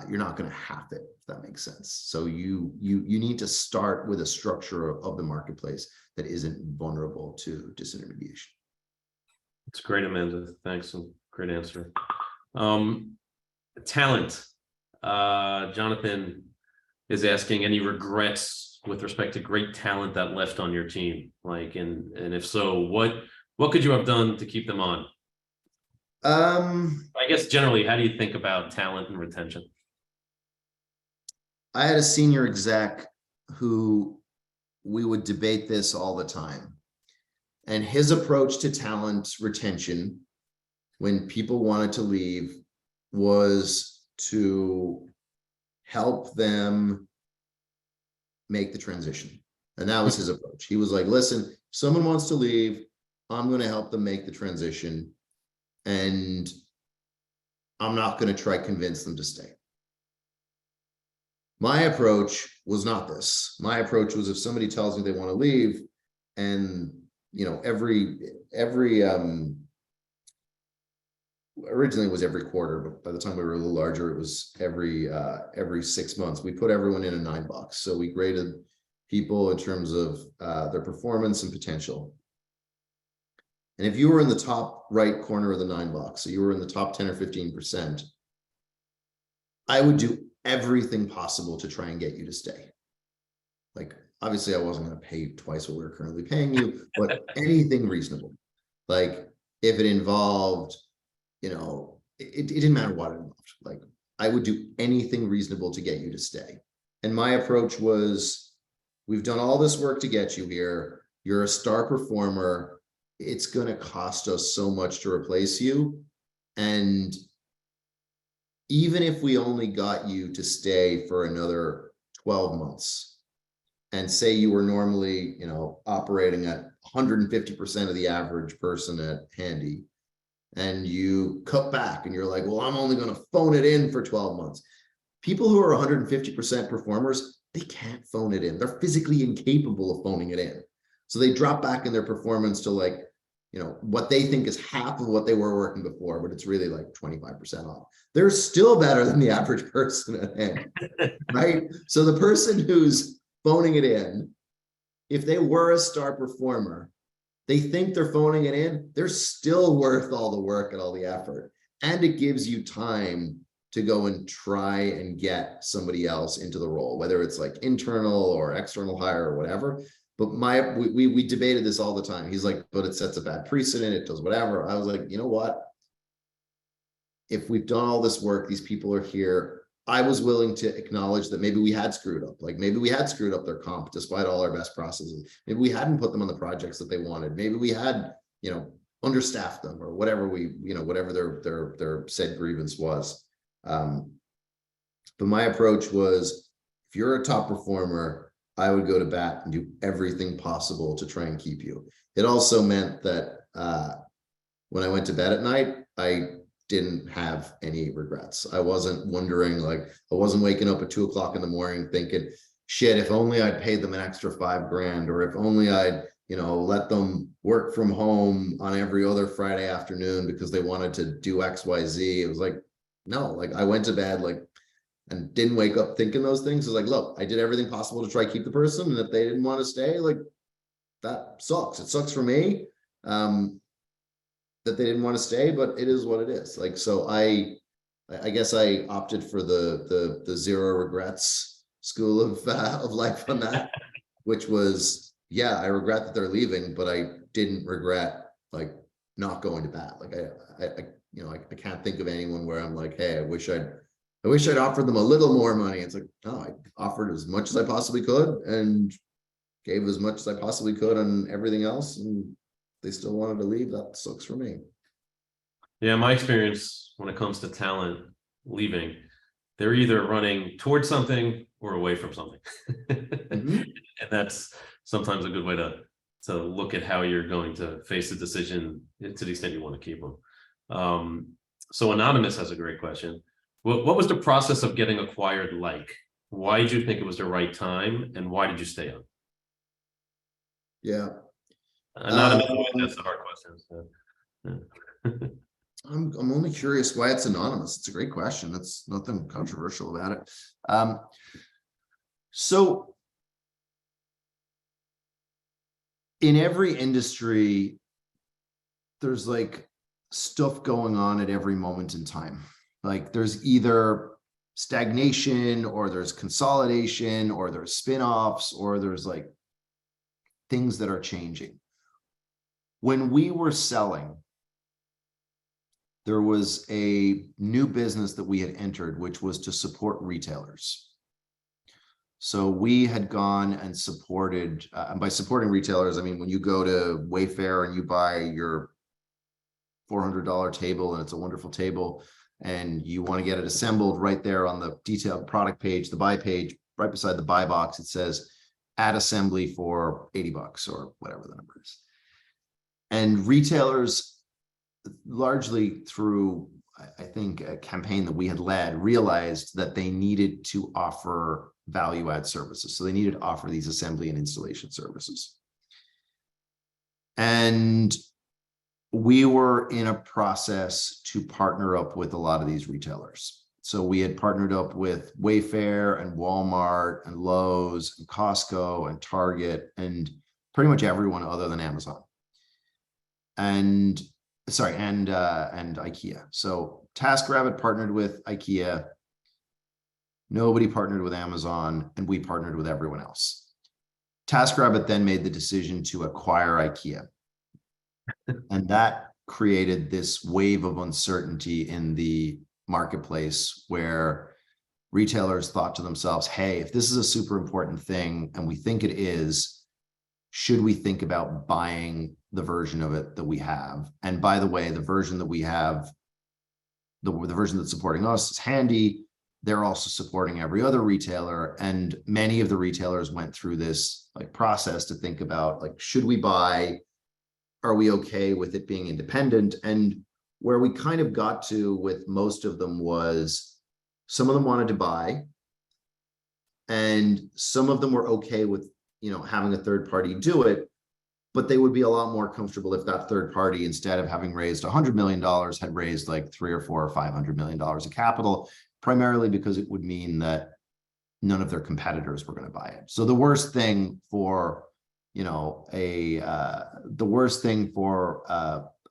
You're not going to have it, if that makes sense. So you need to start with a structure of the marketplace that isn't vulnerable to disintermediation. It's great, Amanda. Thanks. Great answer. Talent. Jonathan is asking, any regrets with respect to great talent that left on your team? Like, and if so, what could you have done to keep them on? I guess generally, how do you think about talent and retention? I had a senior exec who we would debate this all the time. And his approach to talent retention when people wanted to leave was to help them make the transition. And that was his approach. He was like, listen, if someone wants to leave, I'm going to help them make the transition. And I'm not going to try to convince them to stay. My approach was not this. My approach was, if somebody tells me they want to leave, and originally it was every quarter, but by the time we were a little larger, it was every 6 months. We put everyone in a 9-box. So we graded people in terms of their performance and potential. And if you were in the top right corner of the 9 box, so you were in the top 10 or 15%, I would do everything possible to try and get you to stay. Like, obviously I wasn't going to pay twice what we're currently paying you, but anything reasonable. Like if it involved, it didn't matter what it involved. Like I would do anything reasonable to get you to stay. And my approach was, we've done all this work to get you here. You're a star performer. It's going to cost us so much to replace you. And even if we only got you to stay for another 12 months and say you were normally, operating at 150% of the average person at Handy, and you cut back and you're like, well, I'm only going to phone it in for 12 months. People who are 150% performers, they can't phone it in. They're physically incapable of phoning it in. So they drop back in their performance to like, what they think is half of what they were working before, but it's really like 25% off. They're still better than the average person at Handy, right? So the person who's phoning it in, if they were a star performer, they think they're phoning it in, they're still worth all the work and all the effort. And it gives you time to go and try and get somebody else into the role, whether it's like internal or external hire or whatever. But we debated this all the time. He's like, but it sets a bad precedent, it does whatever. I was like, you know what? If we've done all this work, these people are here. I was willing to acknowledge that maybe we had screwed up. Like maybe we had screwed up their comp despite all our best processes. Maybe we hadn't put them on the projects that they wanted. Maybe we had, understaffed them or whatever whatever their said grievance was. But my approach was, if you're a top performer, I would go to bat and do everything possible to try and keep you. It also meant that when I went to bed at night, I didn't have any regrets. I wasn't wondering, like, I wasn't waking up at 2 o'clock in the morning thinking, shit, if only I'd paid them an extra $5,000, or if only I'd, let them work from home on every other Friday afternoon because they wanted to do XYZ. It was like, no, like I went to bed, like, and didn't wake up thinking those things. It was like, look, I did everything possible to try to keep the person. And if they didn't want to stay, like, that sucks. It sucks for me. That they didn't want to stay, but it is what it is. Like, so I guess I opted for the zero regrets school of life on that, which was, yeah, I regret that they're leaving, but I didn't regret like not going to bat. Like I can't think of anyone where I'm like, hey, I wish I'd offered them a little more money. It's like, no, I offered as much as I possibly could and gave as much as I possibly could on everything else, and they still wanted to leave. That sucks for me. Yeah, my experience when it comes to talent leaving, they're either running towards something or away from something. And that's sometimes a good way to look at how you're going to face a decision to the extent you want to keep them. So Anonymous has a great question. What was the process of getting acquired like? Why did you think it was the right time, and why did you stay on? Yeah. Anonymous, that's the hard question. So, yeah. I'm only curious why it's anonymous. It's a great question. It's nothing controversial about it. So in every industry, there's like stuff going on at every moment in time. Like there's either stagnation, or there's consolidation, or there's spin-offs, or there's like things that are changing. When we were selling, there was a new business that we had entered, which was to support retailers. So we had gone and supported, and by supporting retailers, I mean, when you go to Wayfair and you buy your $400 table, and it's a wonderful table, and you want to get it assembled, right there on the detailed product page, the buy page, right beside the buy box, it says add assembly for $80 or whatever the number is. And retailers, largely through, I think, a campaign that we had led, realized that they needed to offer value add services. So they needed to offer these assembly and installation services. And we were in a process to partner up with a lot of these retailers. So we had partnered up with Wayfair and Walmart and Lowe's and Costco and Target and pretty much everyone other than Amazon. and IKEA. So TaskRabbit partnered with IKEA. Nobody partnered with Amazon, and we partnered with everyone else. TaskRabbit then made the decision to acquire IKEA. And that created this wave of uncertainty in the marketplace where retailers thought to themselves, hey, if this is a super important thing and we think it is, should we think about buying the version of it that we have? And by the way, the version that we have, the version that's supporting us is Handy. They're also supporting every other retailer. And many of the retailers went through this like process to think about, like, should we buy? Are we okay with it being independent? And where we kind of got to with most of them was some of them wanted to buy, and some of them were okay with, you know, having a third party do it, but they would be a lot more comfortable if that third party, instead of having raised $100 million, had raised like $300 or $400 or $500 million of capital, primarily because it would mean that none of their competitors were going to buy it. So the worst thing for, you know, a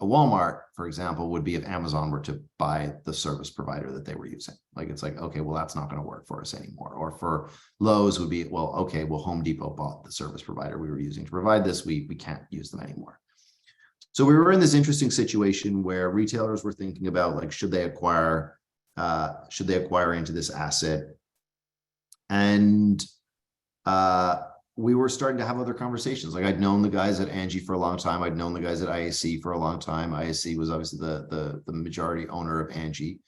Walmart, for example, would be if Amazon were to buy the service provider that they were using. Like, it's like, okay, well, that's not going to work for us anymore. Or for Lowe's would be, well, okay, well, Home Depot bought the service provider we were using to provide this. We can't use them anymore. So we were in this interesting situation where retailers were thinking about, like, should they acquire into this asset? And we were starting to have other conversations. Like, I'd known the guys at ANGI for a long time. I'd known the guys at IAC for a long time. IAC was obviously the majority owner of ANGI.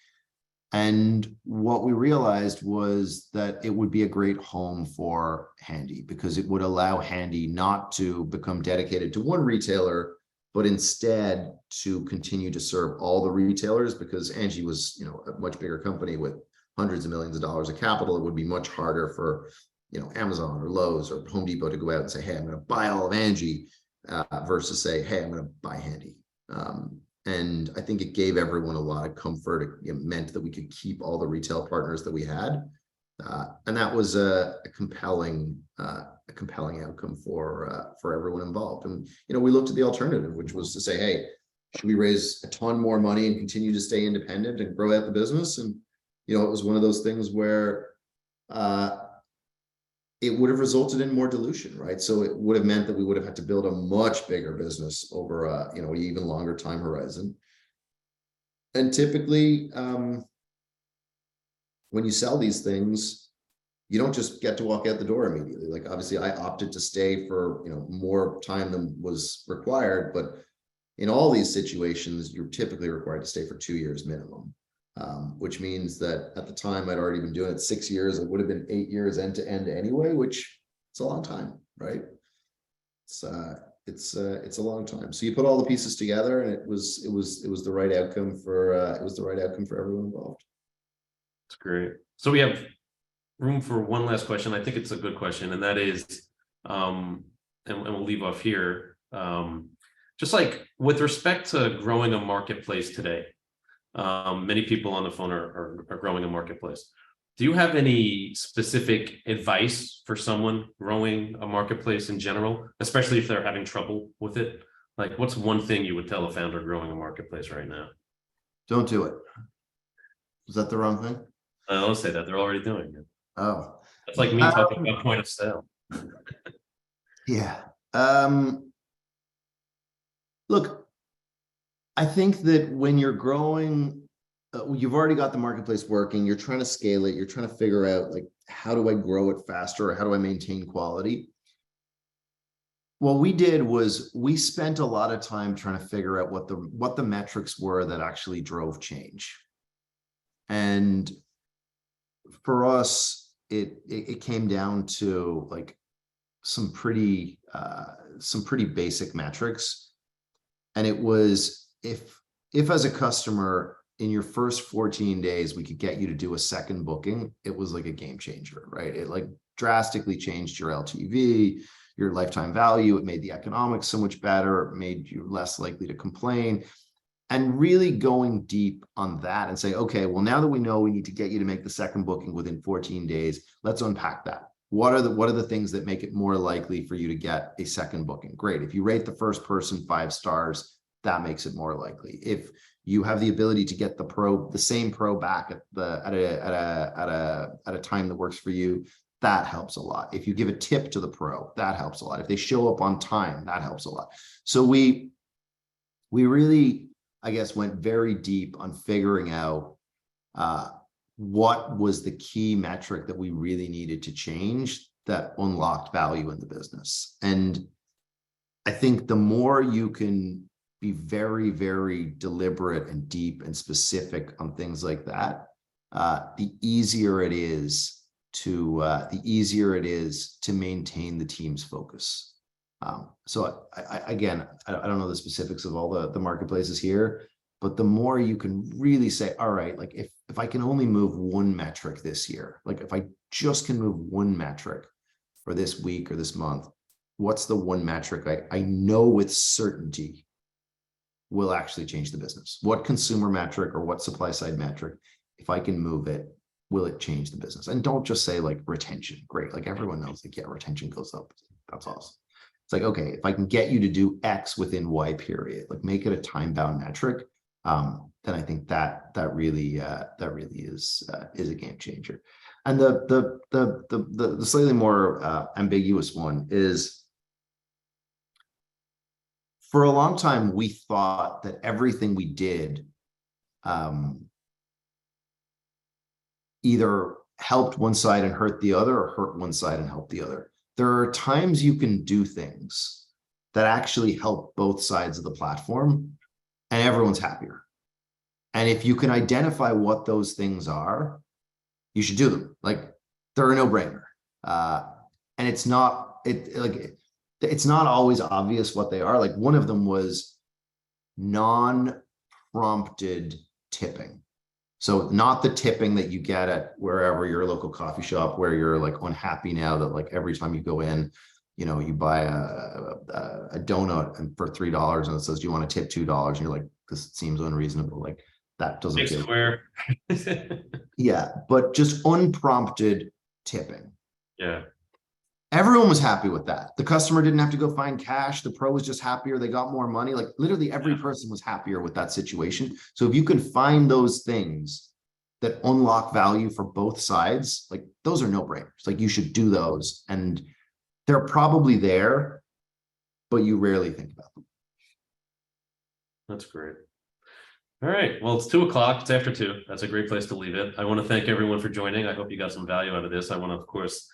And what we realized was that it would be a great home for Handy, because it would allow Handy not to become dedicated to one retailer, but instead to continue to serve all the retailers, because ANGI was, you know, a much bigger company with hundreds of millions of dollars of capital. It would be much harder for, you know, Amazon or Lowe's or Home Depot to go out and say, hey, I'm going to buy all of ANGI, versus say, hey, I'm going to buy Handy. And I think it gave everyone a lot of comfort. It meant that we could keep all the retail partners that we had. And that was a compelling outcome for everyone involved. And, you know, we looked at the alternative, which was to say, hey, should we raise a ton more money and continue to stay independent and grow out the business? And, you know, it was one of those things where it would have resulted in more dilution, right? So it would have meant that we would have had to build a much bigger business over a, you know, even longer time horizon. And typically, when you sell these things, you don't just get to walk out the door immediately. Like, obviously, I opted to stay for, you know, more time than was required, but in all these situations, you're typically required to stay for 2 years minimum. Which means that at the time I'd already been doing it 6 years. It would have been 8 years end to end anyway, which it's a long time, right? It's a long time. So you put all the pieces together, and it was the right outcome for everyone involved. That's great. So we have room for one last question. I think it's a good question, and that is, and we'll leave off here. Just like with respect to growing a marketplace today. Many people on the phone are growing a marketplace. Do you have any specific advice for someone growing a marketplace in general, especially if they're having trouble with it? Like, what's one thing you would tell a founder growing a marketplace right now? Don't do it. Was that the wrong thing? I don't say that. They're already doing it. Oh, it's like me talking about point of sale. Yeah. Look, I think that when you're growing, you've already got the marketplace working, you're trying to scale it, you're trying to figure out, like, how do I grow it faster, or how do I maintain quality? What we did was we spent a lot of time trying to figure out what the metrics were that actually drove change. And for us, it came down to, like, some pretty basic metrics. And it was, if as a customer in your first 14 days, we could get you to do a second booking, it was like a game changer, right? It, like, drastically changed your LTV, your lifetime value. It made the economics so much better. It made you less likely to complain. And really going deep on that and say, okay, well, now that we know we need to get you to make the second booking within 14 days, let's unpack that. What are the things that make it more likely for you to get a second booking? Great. If you rate the first person 5 stars, that makes it more likely. If you have the ability to get the same pro back at a time that works for you, that helps a lot. If you give a tip to the pro, that helps a lot. If they show up on time, that helps a lot. So we really, I guess, went very deep on figuring out what was the key metric that we really needed to change that unlocked value in the business. And I think the more you can be very, very deliberate and deep and specific on things like that, the easier it is to maintain the team's focus. So I don't know the specifics of all the marketplaces here, but the more you can really say, all right, like if I can only move one metric this year, like if I just can move one metric for this week or this month, what's the one metric I know with certainty will actually change the business? What consumer metric or what supply side metric, if I can move it, will it change the business? And don't just say like retention. Great. Like everyone knows, like, yeah, retention goes up. That's awesome. It's like, okay, if I can get you to do X within Y period, like make it a time bound metric, then I think that really is a game changer. And the slightly more ambiguous one is, for a long time, we thought that everything we did either helped one side and hurt the other, or hurt one side and helped the other. There are times you can do things that actually help both sides of the platform, and everyone's happier. And if you can identify what those things are, you should do them. Like, they're a no-brainer. And it's not always obvious what they are. Like, one of them was non-prompted tipping. So not the tipping that you get at wherever your local coffee shop, where you're like unhappy now that like every time you go in, you know, you buy a donut and for $3 and it says, do you want to tip $2? And you're like, this seems unreasonable. Like, that doesn't feel square. Yeah, but just unprompted tipping. Yeah. Everyone was happy with that. The customer didn't have to go find cash. The pro was just happier. They got more money. Like, literally every person was happier with that situation. So if you can find those things that unlock value for both sides, like, those are no-brainers. Like, you should do those. And they're probably there, but you rarely think about them. That's great. All right. Well, it's 2:00. It's after 2. That's a great place to leave it. I want to thank everyone for joining. I hope you got some value out of this. I want to, of course,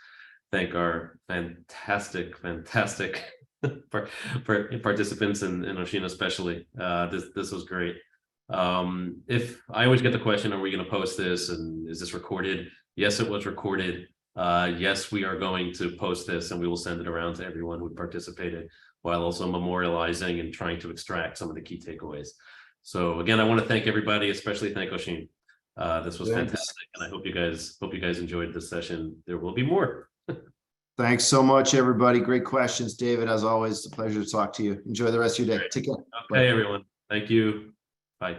thank our fantastic participants and Oisin especially. This was great. If I always get the question, are we going to post this and is this recorded? Yes, it was recorded. Yes, we are going to post this and we will send it around to everyone who participated, while also memorializing and trying to extract some of the key takeaways. So again, I want to thank everybody, especially thank Oisin. This was fantastic, and I hope you guys enjoyed this session. There will be more. Thanks so much, everybody. Great questions, David. As always, it's a pleasure to talk to you. Enjoy the rest of your day. Take care. Okay, everyone. Thank you. Bye.